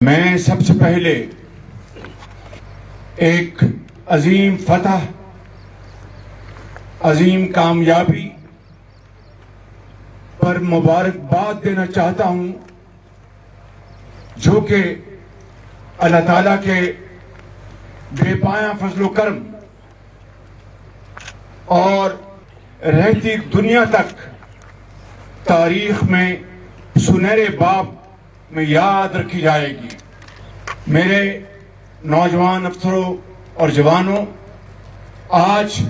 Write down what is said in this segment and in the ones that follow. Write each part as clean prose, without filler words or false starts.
میں سب سے پہلے ایک عظیم فتح، عظیم کامیابی پر مبارکباد دینا چاہتا ہوں، جو کہ اللہ تعالیٰ کے بے پایاں فضل و کرم اور رہتی دنیا تک تاریخ میں سنہرے باب میں یاد رکھی جائے گی۔ میرے نوجوان افسروں اور جوانوں، آج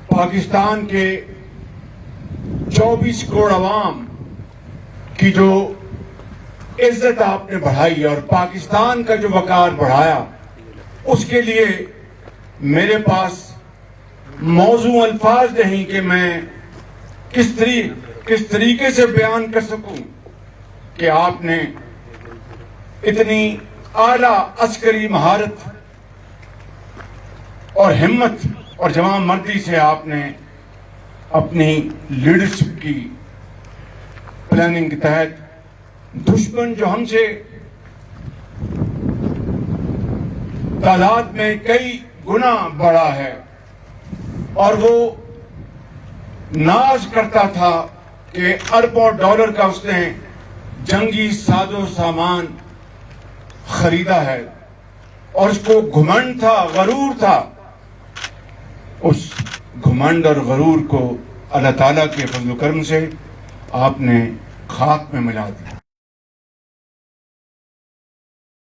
پاکستان کے 24 کروڑ عوام کی جو عزت آپ نے بڑھائی اور پاکستان کا جو وقار بڑھایا، اس کے لیے میرے پاس موزوں الفاظ نہیں کہ میں کس طریقے سے بیان کر سکوں کہ آپ نے اتنی اعلیٰ عسکری مہارت اور ہمت اور جوان مردی سے آپ نے اپنی لیڈرشپ کی پلاننگ کے تحت دشمن جو ہم سے تعداد میں کئی گنا بڑا ہے اور وہ ناز کرتا تھا کہ اربوں ڈالر کا اس نے جنگی ساز و سامان خریدا ہے اور اس کو گھمنڈ تھا، غرور تھا، اس گھمنڈ اور غرور کو اللہ تعالیٰ کے فضل و کرم سے آپ نے خاک میں ملا دیا۔